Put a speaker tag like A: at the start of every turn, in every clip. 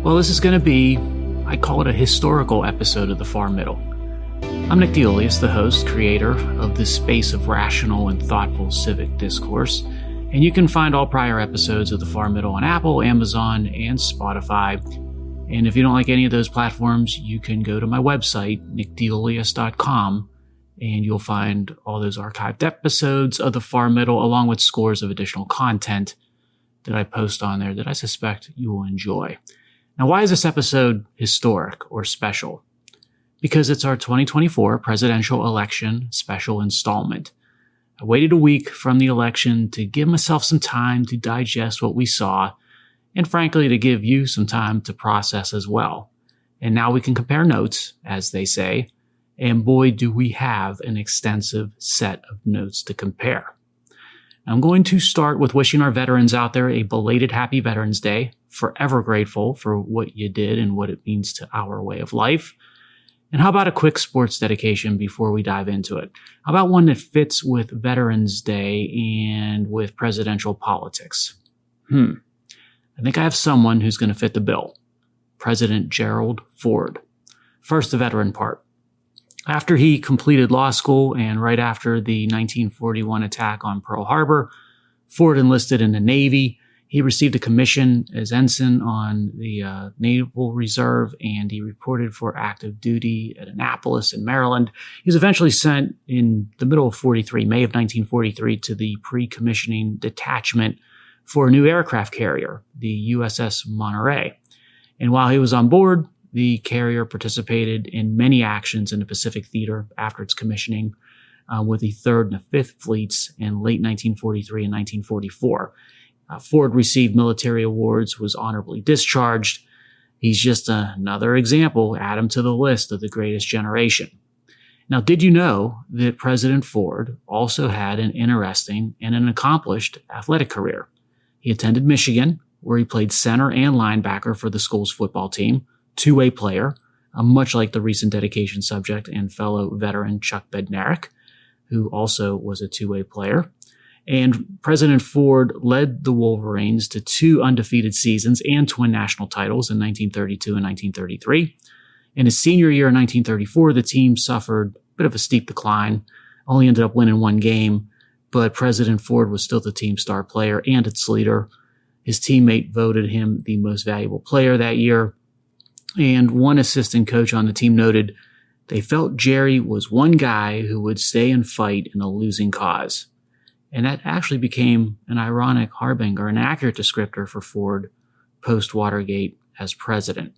A: Well, this is going to be, I call it a historical episode of The Far Middle. I'm Nick DeOlius, the host, creator of this space of rational and thoughtful civic discourse, and you can find all prior episodes of The Far Middle on Apple, Amazon, and Spotify. And if you don't like any of those platforms, you can go to my website, nickdeolius.com, and you'll find all those archived episodes of The Far Middle, along with scores of additional content that I post on there that I suspect you will enjoy. Now, why is this episode historic or special? Because it's our 2024 presidential election special installment. I waited a week from the election to give myself some time to digest what we saw, and frankly, to give you some time to process as well. And now we can compare notes, as they say, and boy, do we have an extensive set of notes to compare. I'm going to start with wishing our veterans out there a belated Happy Veterans Day. Forever grateful for what you did and what it means to our way of life. And how about a quick sports dedication before we dive into it? How about one that fits with Veterans Day and with presidential politics? I think I have someone who's going to fit the bill. President Gerald Ford. First, the veteran part. After he completed law school and right after the 1941 attack on Pearl Harbor, Ford enlisted in the Navy. He received a commission as ensign on the Naval Reserve, and he reported for active duty at Annapolis in Maryland. He was eventually sent in the middle of May of 1943, to the pre-commissioning detachment for a new aircraft carrier, the USS Monterey. And while he was on board, the carrier participated in many actions in the Pacific Theater after its commissioning with the 3rd and the 5th Fleets in late 1943 and 1944. Ford received military awards, was honorably discharged. He's just another example, add him to the list of the greatest generation. Now, did you know that President Ford also had an interesting and an accomplished athletic career? He attended Michigan, where he played center and linebacker for the school's football team, two-way player, much like the recent dedication subject and fellow veteran Chuck Bednarik, who also was a two-way player. And President Ford led the Wolverines to 2 undefeated seasons and twin national titles in 1932 and 1933. In his senior year in 1934, the team suffered a bit of a steep decline, only ended up winning 1 game, but President Ford was still the team's star player and its leader. His teammate voted him the most valuable player that year, and one assistant coach on the team noted they felt Jerry was one guy who would stay and fight in a losing cause. And that actually became an ironic harbinger, an accurate descriptor for Ford post-Watergate as president.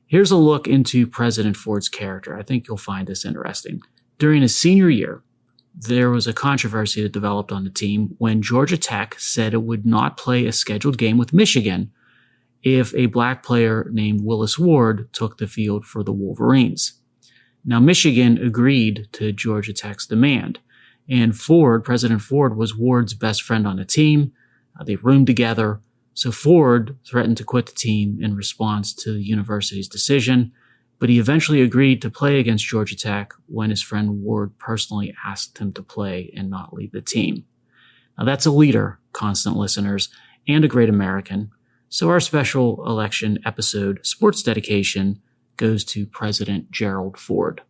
A: Here's a look into President Ford's character. I think you'll find this interesting. During his senior year, there was a controversy that developed on the team when Georgia Tech said it would not play a scheduled game with Michigan if a black player named Willis Ward took the field for the Wolverines. Now, Michigan agreed to Georgia Tech's demand. And President Ford, was Ward's best friend on the team. They roomed together. So Ford threatened to quit the team in response to the university's decision, but he eventually agreed to play against Georgia Tech when his friend Ward personally asked him to play and not leave the team. Now that's a leader, constant listeners, and a great American. So our special election episode, Sports Dedication, goes to President Gerald Ford.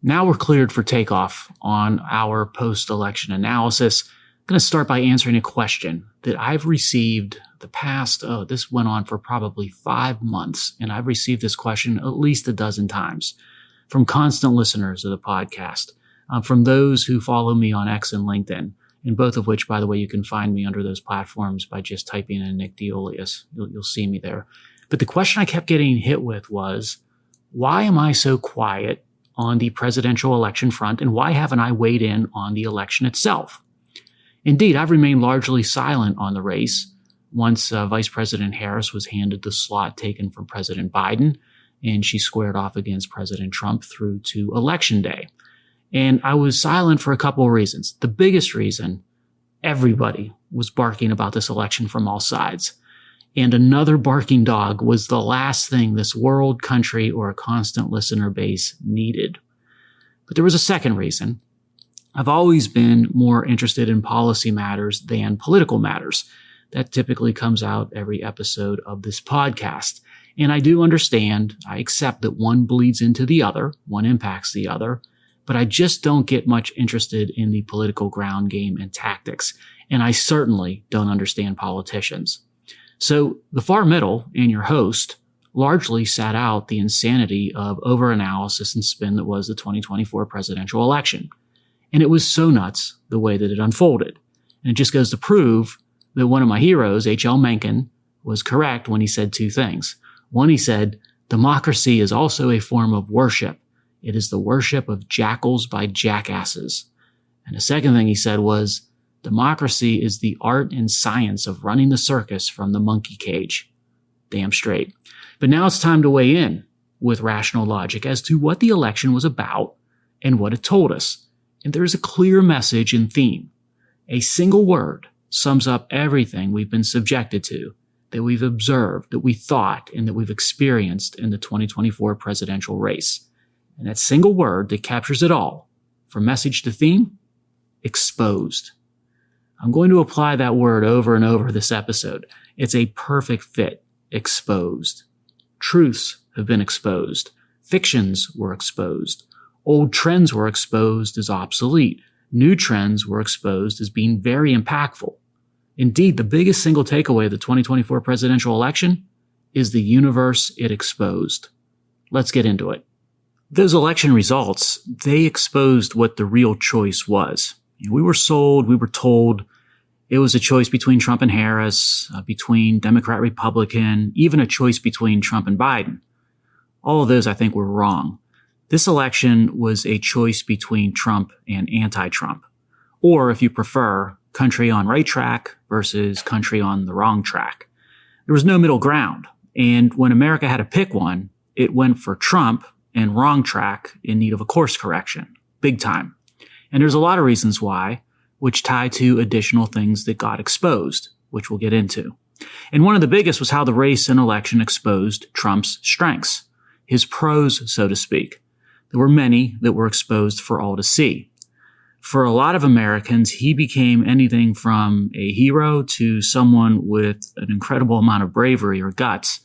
A: Now we're cleared for takeoff on our post-election analysis. I'm going to start by answering a question that I've received this went on for probably 5 months, and I've received this question at least a dozen times from constant listeners of the podcast, from those who follow me on X and LinkedIn, and both of which, by the way, you can find me under those platforms by just typing in Nick DeOlius. You'll see me there. But the question I kept getting hit with was, why am I so quiet on the presidential election front, and why haven't I weighed in on the election itself? Indeed, I've remained largely silent on the race. Once Vice President Harris was handed the slot taken from President Biden, and she squared off against President Trump through to Election Day. And I was silent for a couple of reasons. The biggest reason, everybody was barking about this election from all sides. And another barking dog was the last thing this world, country, or a constant listener base needed. But there was a second reason. I've always been more interested in policy matters than political matters. That typically comes out every episode of this podcast. And I do understand, I accept that one bleeds into the other, one impacts the other, but I just don't get much interested in the political ground game and tactics. And I certainly don't understand politicians. So the far middle and your host largely sat out the insanity of overanalysis and spin that was the 2024 presidential election. And it was so nuts the way that it unfolded. And it just goes to prove that one of my heroes, H.L. Mencken, was correct when he said two things. One, he said, democracy is also a form of worship. It is the worship of jackals by jackasses. And the second thing he said was, democracy is the art and science of running the circus from the monkey cage. Damn straight. But now it's time to weigh in with rational logic as to what the election was about and what it told us. And there's a clear message and theme. A single word sums up everything we've been subjected to, that we've observed, that we thought, and that we've experienced in the 2024 presidential race. And that single word that captures it all, from message to theme, exposed. I'm going to apply that word over and over this episode. It's a perfect fit. Exposed. Truths have been exposed. Fictions were exposed. Old trends were exposed as obsolete. New trends were exposed as being very impactful. Indeed, the biggest single takeaway of the 2024 presidential election is the universe it exposed. Let's get into it. Those election results, they exposed what the real choice was. We were sold, we were told it was a choice between Trump and Harris, between Democrat, Republican, even a choice between Trump and Biden. All of those, I think, were wrong. This election was a choice between Trump and anti-Trump. Or, if you prefer, country on right track versus country on the wrong track. There was no middle ground. And when America had to pick one, it went for Trump and wrong track in need of a course correction. Big time. And there's a lot of reasons why, which tie to additional things that got exposed, which we'll get into. And one of the biggest was how the race and election exposed Trump's strengths, his pros, so to speak. There were many that were exposed for all to see. For a lot of Americans, he became anything from a hero to someone with an incredible amount of bravery or guts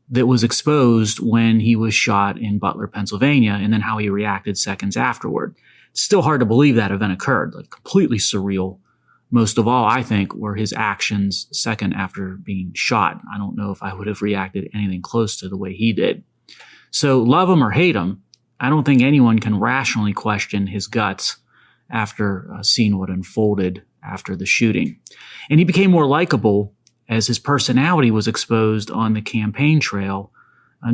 A: that was exposed when he was shot in Butler, Pennsylvania, and then how he reacted seconds afterward. It's still hard to believe that event occurred, like completely surreal. Most of all, I think, were his actions second after being shot. I don't know if I would have reacted anything close to the way he did. So love him or hate him, I don't think anyone can rationally question his guts after seeing what unfolded after the shooting. And he became more likable as his personality was exposed on the campaign trail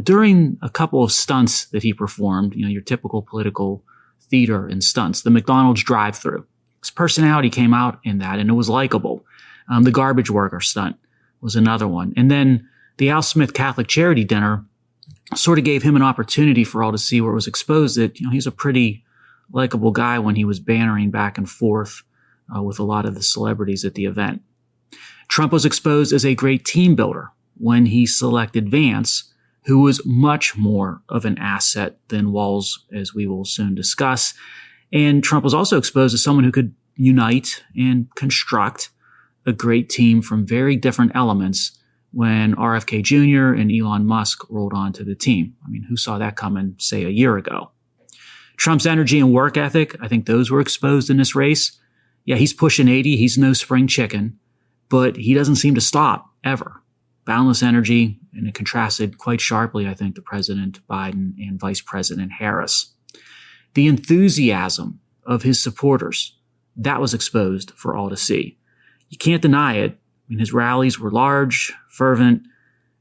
A: during a couple of stunts that he performed, your typical political theater and stunts. The McDonald's drive-thru. His personality came out in that, and it was likable. The garbage worker stunt was another one. And then the Al Smith Catholic Charity Dinner sort of gave him an opportunity for all to see where it was exposed that, he's a pretty likable guy when he was bannering back and forth with a lot of the celebrities at the event. Trump was exposed as a great team builder when he selected Vance, who was much more of an asset than Walz, as we will soon discuss. And Trump was also exposed as someone who could unite and construct a great team from very different elements when RFK Jr. and Elon Musk rolled onto the team. I mean, who saw that coming, say, a year ago? Trump's energy and work ethic, I think those were exposed in this race. Yeah, he's pushing 80. He's no spring chicken, but he doesn't seem to stop, ever. Boundless energy, and it contrasted quite sharply, I think, to President Biden and Vice President Harris. The enthusiasm of his supporters, that was exposed for all to see. You can't deny it. I mean, his rallies were large, fervent,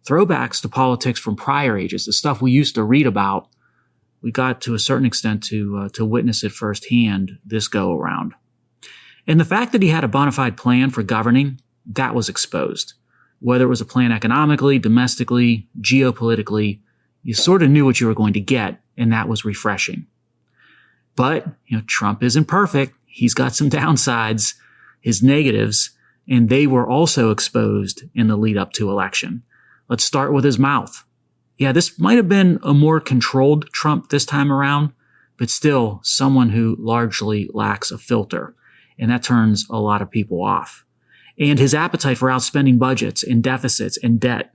A: throwbacks to politics from prior ages, the stuff we used to read about. We got to a certain extent to witness it firsthand this go around. And the fact that he had a bona fide plan for governing, that was exposed. Whether it was a plan economically, domestically, geopolitically, you sort of knew what you were going to get, and that was refreshing. But, Trump isn't perfect. He's got some downsides, his negatives, and they were also exposed in the lead up to election. Let's start with his mouth. Yeah, this might have been a more controlled Trump this time around, but still someone who largely lacks a filter, and that turns a lot of people off. And his appetite for outspending budgets and deficits and debt.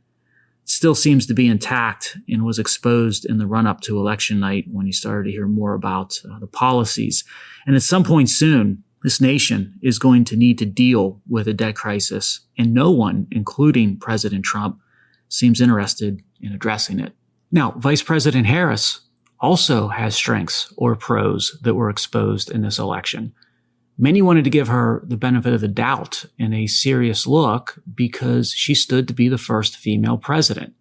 A: still seems to be intact and was exposed in the run-up to election night when you started to hear more about the policies. And at some point soon, this nation is going to need to deal with a debt crisis, and no one, including President Trump, seems interested in addressing it. Now, Vice President Harris also has strengths or pros that were exposed in this election. Many wanted to give her the benefit of the doubt in a serious look because she stood to be the first female president.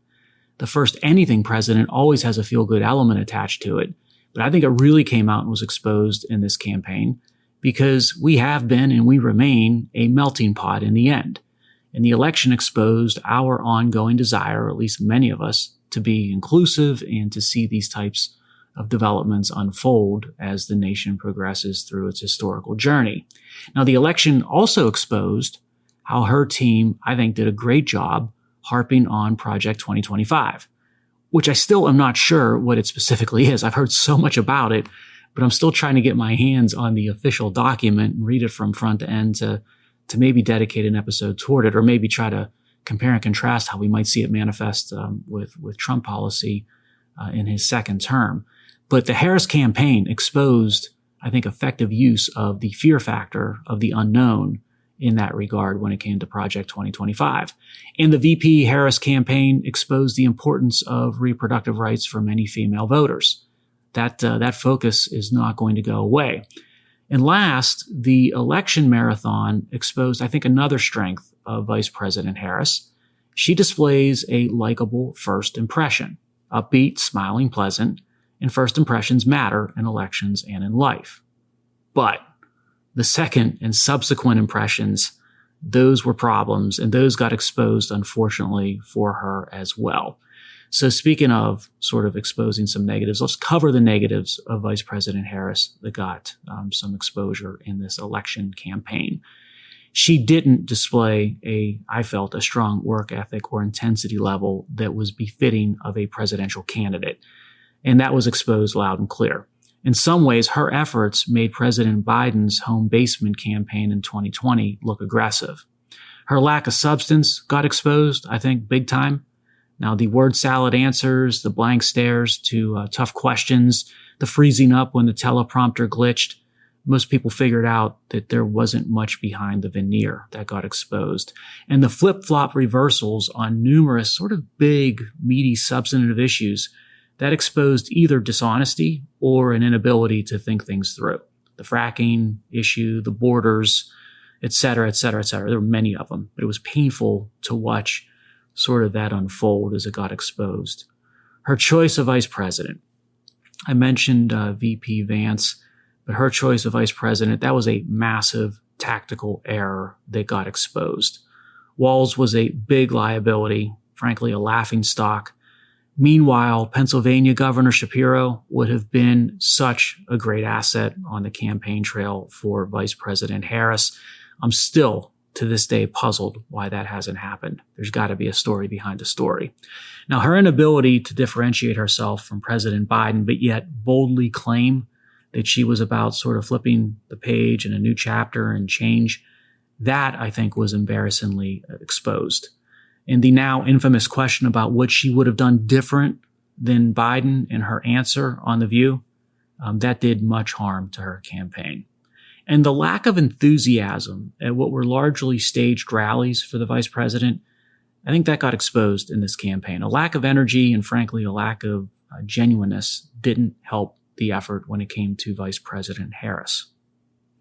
A: The first anything president always has a feel-good element attached to it, but I think it really came out and was exposed in this campaign because we have been and we remain a melting pot in the end. And the election exposed our ongoing desire, or at least many of us, to be inclusive and to see these types of developments unfold as the nation progresses through its historical journey. Now, the election also exposed how her team, I think, did a great job harping on Project 2025, which I still am not sure what it specifically is. I've heard so much about it, but I'm still trying to get my hands on the official document and read it from front to end to maybe dedicate an episode toward it, or maybe try to compare and contrast how we might see it manifest with Trump policy in his second term. But the Harris campaign exposed, I think, effective use of the fear factor of the unknown in that regard when it came to Project 2025. And the VP Harris campaign exposed the importance of reproductive rights for many female voters. That focus is not going to go away. And last, the election marathon exposed, I think, another strength of Vice President Harris. She displays a likable first impression, upbeat, smiling, pleasant, and first impressions matter in elections and in life. But the second and subsequent impressions, those were problems, and those got exposed, unfortunately, for her as well. So speaking of sort of exposing some negatives, let's cover the negatives of Vice President Harris that got some exposure in this election campaign. She didn't display I felt, a strong work ethic or intensity level that was befitting of a presidential candidate. And that was exposed loud and clear. In some ways, her efforts made President Biden's home basement campaign in 2020 look aggressive. Her lack of substance got exposed, I think, big time. Now, the word salad answers, the blank stares to tough questions, the freezing up when the teleprompter glitched, most people figured out that there wasn't much behind the veneer that got exposed. And the flip-flop reversals on numerous sort of big, meaty, substantive issues that exposed either dishonesty or an inability to think things through. The fracking issue, the borders, et cetera, et cetera, et cetera. There were many of them, but it was painful to watch sort of that unfold as it got exposed. Her choice of vice president. I mentioned VP Vance, but her choice of vice president, that was a massive tactical error that got exposed. Walz was a big liability, frankly, a laughingstock. Meanwhile, Pennsylvania Governor Shapiro would have been such a great asset on the campaign trail for Vice President Harris. I'm still, to this day, puzzled why that hasn't happened. There's got to be a story behind the story. Now, her inability to differentiate herself from President Biden, but yet boldly claim that she was about sort of flipping the page in a new chapter and change, that, I think, was embarrassingly exposed. And the now infamous question about what she would have done different than Biden in her answer on The View, that did much harm to her campaign. And the lack of enthusiasm at what were largely staged rallies for the vice president, I think that got exposed in this campaign. A lack of energy and, frankly, a lack of genuineness didn't help the effort when it came to Vice President Harris.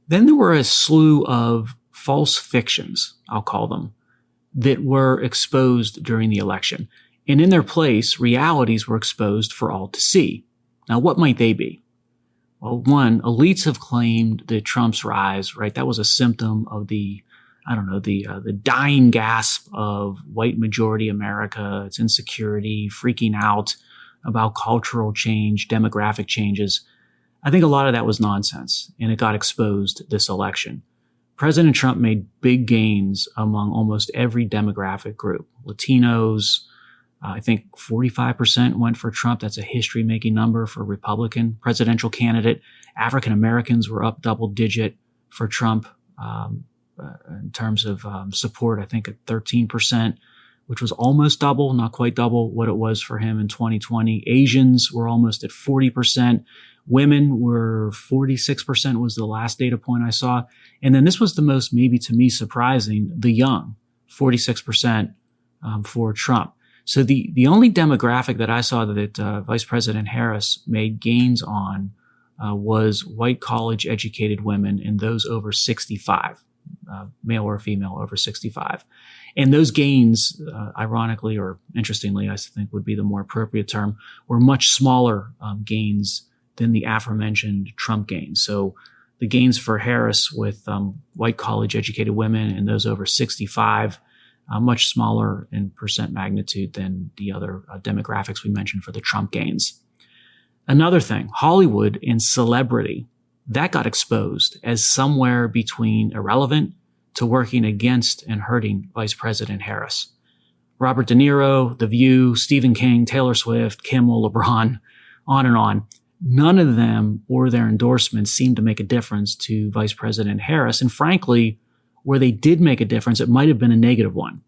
A: Then there were a slew of false fictions, I'll call them, that were exposed during the election. And in their place, realities were exposed for all to see. Now, what might they be? Well, one, elites have claimed that Trump's rise, right, that was a symptom of the dying gasp of white majority America, its insecurity, freaking out about cultural change, demographic changes. I think a lot of that was nonsense, and it got exposed this election. President Trump made big gains among almost every demographic group. Latinos, I think 45% went for Trump. That's a history-making number for a Republican presidential candidate. African Americans were up double-digit for Trump in terms of support, I think at 13%. which was almost double, not quite double what it was for him in 2020. Asians were almost at 40%. Women were 46% was the last data point I saw. And then this was the most, maybe to me, surprising, the young, 46% for Trump. So the only demographic that I saw that Vice President Harris made gains on was white college educated women and those over 65, male or female over 65. And those gains, ironically or interestingly, I think would be the more appropriate term, were much smaller gains than the aforementioned Trump gains. So the gains for Harris with white college educated women and those over 65, much smaller in percent magnitude than the other demographics we mentioned for the Trump gains. Another thing, Hollywood and celebrity, that got exposed as somewhere between irrelevant to working against and hurting Vice President Harris. Robert De Niro, The View, Stephen King, Taylor Swift, Kimmel, LeBron, on and on. None of them or their endorsements seemed to make a difference to Vice President Harris. And frankly, where they did make a difference, it might have been a negative one.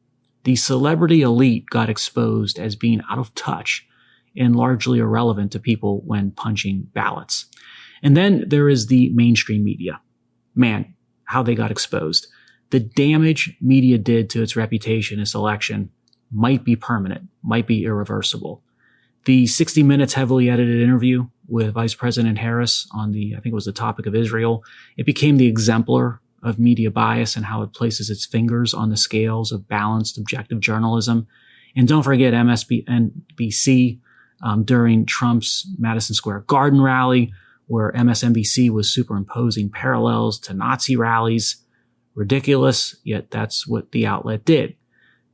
A: The celebrity elite got exposed as being out of touch and largely irrelevant to people when punching ballots. And then there is the mainstream media. Man, how they got exposed. The damage media did to its reputation in this election might be permanent, might be irreversible. The 60 Minutes heavily edited interview with Vice President Harris on I think it was the topic of Israel, it became the exemplar of media bias and how it places its fingers on the scales of balanced, objective journalism. And don't forget MSNBC during Trump's Madison Square Garden rally, where MSNBC was superimposing parallels to Nazi rallies. Ridiculous, yet that's what the outlet did.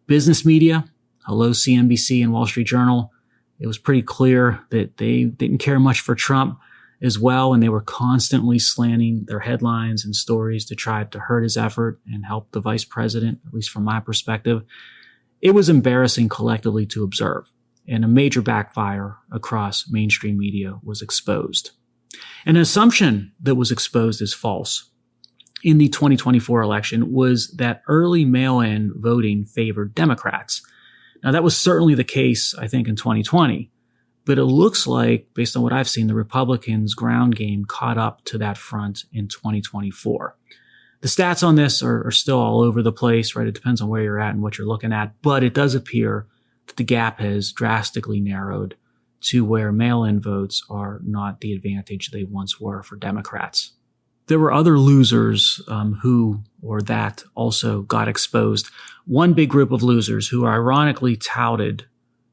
A: Business media, hello CNBC and Wall Street Journal, it was pretty clear that they didn't care much for Trump as well, and they were constantly slanting their headlines and stories to try to hurt his effort and help the vice president, at least from my perspective. It was embarrassing collectively to observe, and a major backfire across mainstream media was exposed. An assumption that was exposed as false in the 2024 election was that early mail-in voting favored Democrats. Now, that was certainly the case, I think, in 2020, but it looks like, based on what I've seen, the Republicans' ground game caught up to that front in 2024. The stats on this are still all over the place, right? It depends on where you're at and what you're looking at, but it does appear that the gap has drastically narrowed to where mail-in votes are not the advantage they once were for Democrats. There were other losers who also got exposed. One big group of losers who are ironically touted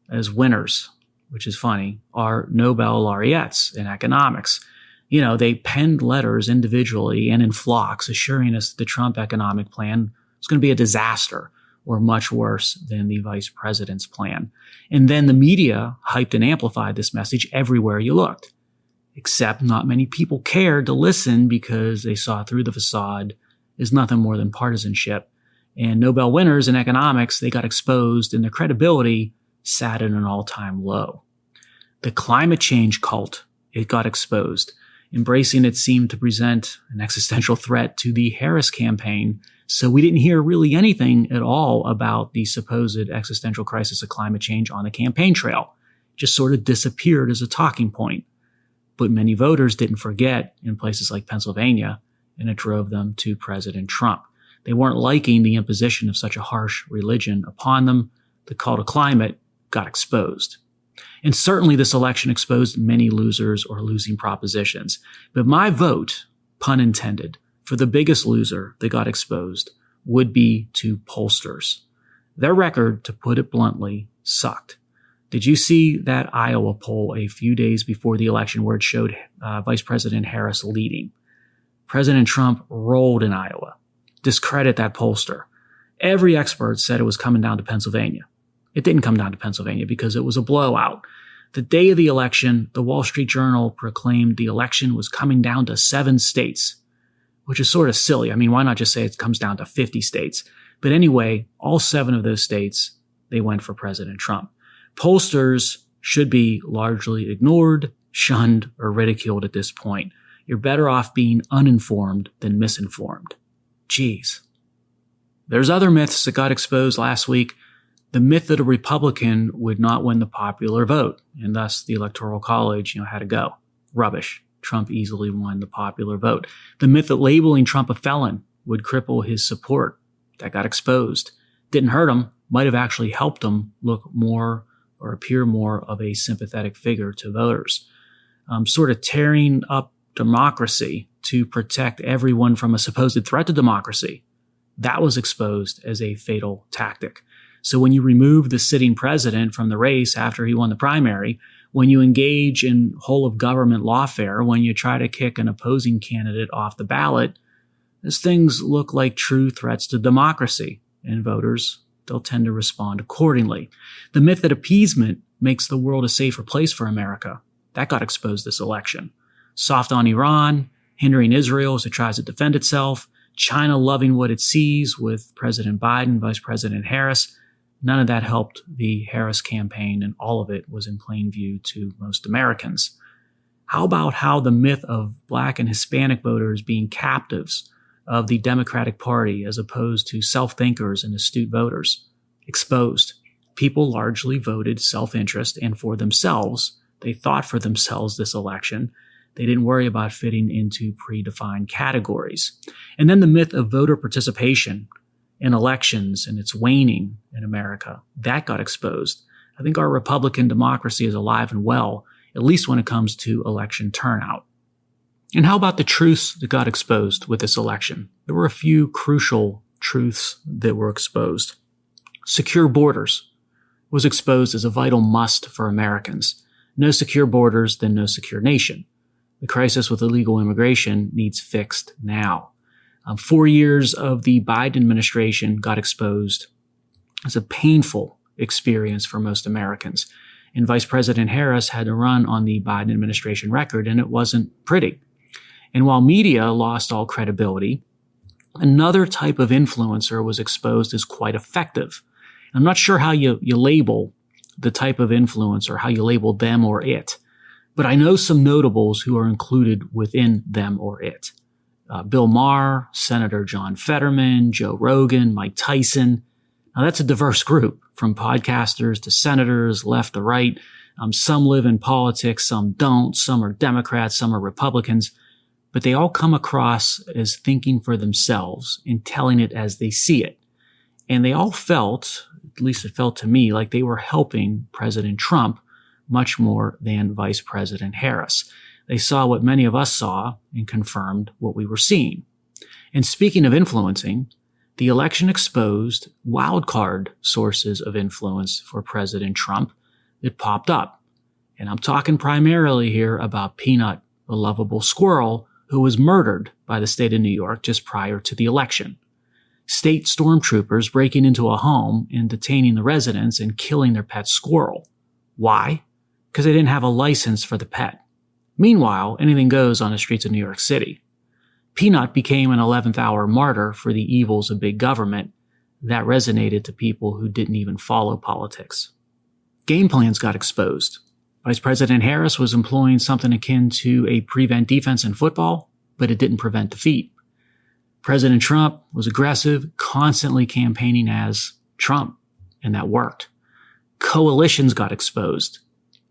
A: as winners, which is funny, are Nobel laureates in economics. You know, they penned letters individually and in flocks assuring us that the Trump economic plan was going to be a disaster or much worse than the vice president's plan. And then the media hyped and amplified this message everywhere you looked. Except not many people cared to listen because they saw through the facade as nothing more than partisanship. And Nobel winners in economics, they got exposed and their credibility sat at an all-time low. The climate change cult, it got exposed. Embracing it seemed to present an existential threat to the Harris campaign, so we didn't hear really anything at all about the supposed existential crisis of climate change on the campaign trail. It just sort of disappeared as a talking point. But many voters didn't forget in places like Pennsylvania, and it drove them to President Trump. They weren't liking the imposition of such a harsh religion upon them. The call to climate got exposed. And certainly this election exposed many losers or losing propositions. But my vote, pun intended, for the biggest loser that got exposed would be to pollsters. Their record, to put it bluntly, sucked. Did you see that Iowa poll a few days before the election where it showed Vice President Harris leading? President Trump rolled in Iowa. Discredit that pollster. Every expert said it was coming down to Pennsylvania. It didn't come down to Pennsylvania because it was a blowout. The day of the election, the Wall Street Journal proclaimed the election was coming down to 7 states, which is sort of silly. I mean, why not just say it comes down to 50 states? But anyway, all 7 of those states, they went for President Trump. Pollsters should be largely ignored, shunned, or ridiculed at this point. You're better off being uninformed than misinformed. Geez. There's other myths that got exposed last week. The myth that a Republican would not win the popular vote, and thus the Electoral College, had to go. Rubbish. Trump easily won the popular vote. The myth that labeling Trump a felon would cripple his support, that got exposed. Didn't hurt him, might have actually helped him look more or appear more of a sympathetic figure to voters. Sort of tearing up democracy to protect everyone from a supposed threat to democracy. That was exposed as a fatal tactic. So when you remove the sitting president from the race after he won the primary, when you engage in whole of government lawfare, when you try to kick an opposing candidate off the ballot, these things look like true threats to democracy, and voters, they'll tend to respond accordingly. The myth that appeasement makes the world a safer place for America, that got exposed this election. Soft on Iran, hindering Israel as it tries to defend itself, China loving what it sees with President Biden, Vice President Harris. None of that helped the Harris campaign, and all of it was in plain view to most Americans. How about how the myth of Black and Hispanic voters being captives of the Democratic Party as opposed to self-thinkers and astute voters? Exposed. People largely voted self-interest and for themselves. They thought for themselves this election. They didn't worry about fitting into predefined categories. And then the myth of voter participation in elections and its waning in America, that got exposed. I think our Republican democracy is alive and well, at least when it comes to election turnout. And how about the truths that got exposed with this election? There were a few crucial truths that were exposed. Secure borders was exposed as a vital must for Americans. No secure borders, then no secure nation. The crisis with illegal immigration needs fixed now. 4 years of the Biden administration got exposed as a painful experience for most Americans. And Vice President Harris had to run on the Biden administration record, and it wasn't pretty. And while media lost all credibility, another type of influencer was exposed as quite effective. I'm not sure how you label the type of influencer, how you label them or it, but I know some notables who are included within them or it. Bill Maher, Senator John Fetterman, Joe Rogan, Mike Tyson. Now that's a diverse group, from podcasters to senators, left to right. Some live in politics, some don't. Some are Democrats, some are Republicans. But they all come across as thinking for themselves and telling it as they see it. And they all felt, at least it felt to me, like they were helping President Trump much more than Vice President Harris. They saw what many of us saw and confirmed what we were seeing. And speaking of influencing, the election exposed wildcard sources of influence for President Trump that popped up. And I'm talking primarily here about Peanut, a lovable squirrel who was murdered by the state of New York just prior to the election. State stormtroopers breaking into a home and detaining the residents and killing their pet squirrel. Why? Because they didn't have a license for the pet. Meanwhile, anything goes on the streets of New York City. Peanut became an 11th hour martyr for the evils of big government. That resonated to people who didn't even follow politics. Game plans got exposed. Vice President Harris was employing something akin to a prevent defense in football, but it didn't prevent defeat. President Trump was aggressive, constantly campaigning as Trump, and that worked. Coalitions got exposed.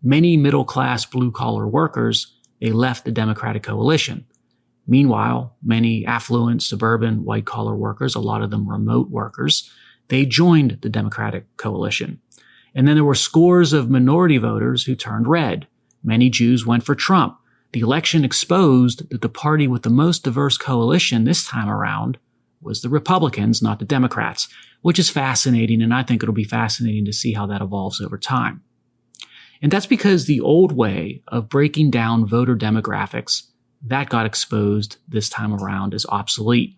A: Many middle-class blue-collar workers, they left the Democratic coalition. Meanwhile, many affluent, suburban, white-collar workers, a lot of them remote workers, they joined the Democratic coalition. And then there were scores of minority voters who turned red. Many Jews went for Trump. The election exposed that the party with the most diverse coalition this time around was the Republicans, not the Democrats, which is fascinating, and I think it'll be fascinating to see how that evolves over time. And that's because the old way of breaking down voter demographics, that got exposed this time around as obsolete.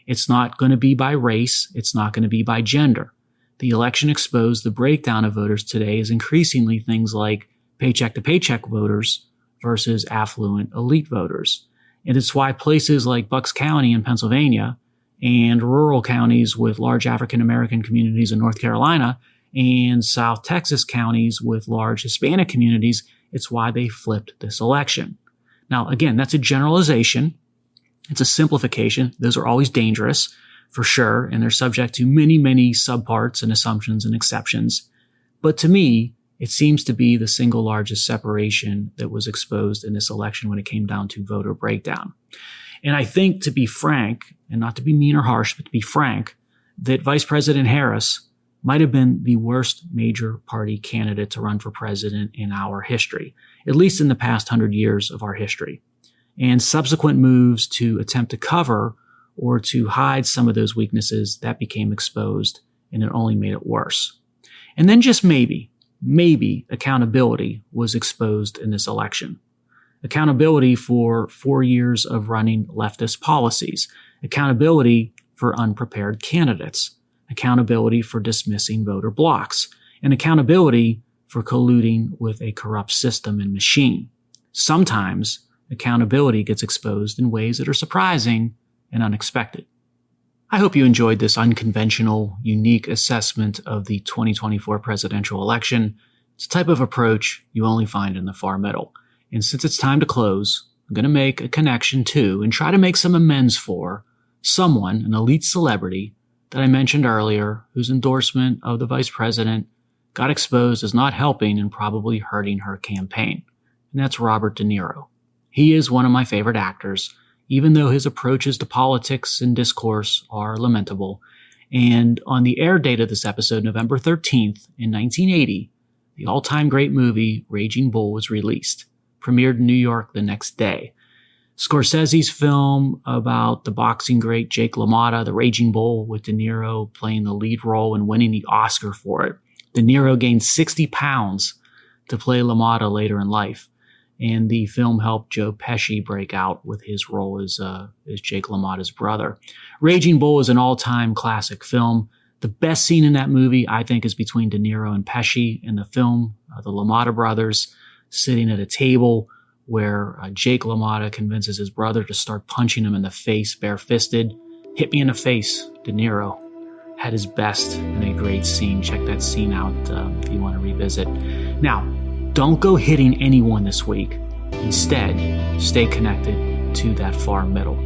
A: It's not going to be by race. It's not going to be by gender. The election exposed the breakdown of voters today as increasingly things like paycheck-to-paycheck voters versus affluent elite voters. And it's why places like Bucks County in Pennsylvania and rural counties with large African-American communities in North Carolina and South Texas counties with large Hispanic communities, it's why they flipped this election. Now, again, that's a generalization. It's a simplification. Those are always dangerous. for sure, and they're subject to many, many subparts and assumptions and exceptions. But to me, it seems to be the single largest separation that was exposed in this election when it came down to voter breakdown. And I think, to be frank, and not to be mean or harsh, but to be frank, that Vice President Harris might have been the worst major party candidate to run for president in our history, at least in the past 100 years of our history. And subsequent moves to attempt to cover or to hide some of those weaknesses, that became exposed, and it only made it worse. And then just maybe accountability was exposed in this election. Accountability for 4 years of running leftist policies. Accountability for unprepared candidates. Accountability for dismissing voter blocs. And accountability for colluding with a corrupt system and machine. Sometimes accountability gets exposed in ways that are surprising and unexpected. I hope you enjoyed this unconventional, unique assessment of the 2024 presidential election. It's a type of approach you only find in the far middle. And since it's time to close, I'm going to make a connection to and try to make some amends for someone, an elite celebrity that I mentioned earlier, whose endorsement of the vice president got exposed as not helping and probably hurting her campaign. And that's Robert De Niro. He is one of my favorite actors, even though his approaches to politics and discourse are lamentable. And on the air date of this episode, November 13th in 1980, the all-time great movie Raging Bull was released, premiered in New York the next day. Scorsese's film about the boxing great Jake LaMotta, The Raging Bull, with De Niro playing the lead role and winning the Oscar for it. De Niro gained 60 pounds to play LaMotta later in life. And the film helped Joe Pesci break out with his role as Jake LaMotta's brother. Raging Bull is an all-time classic film. The best scene in that movie, I think, is between De Niro and Pesci in the film, the LaMotta brothers, sitting at a table where Jake LaMotta convinces his brother to start punching him in the face, bare-fisted. Hit me in the face, De Niro. Had his best in a great scene. Check that scene out if you want to revisit. Now, don't go hitting anyone this week. Instead, stay connected to that far middle.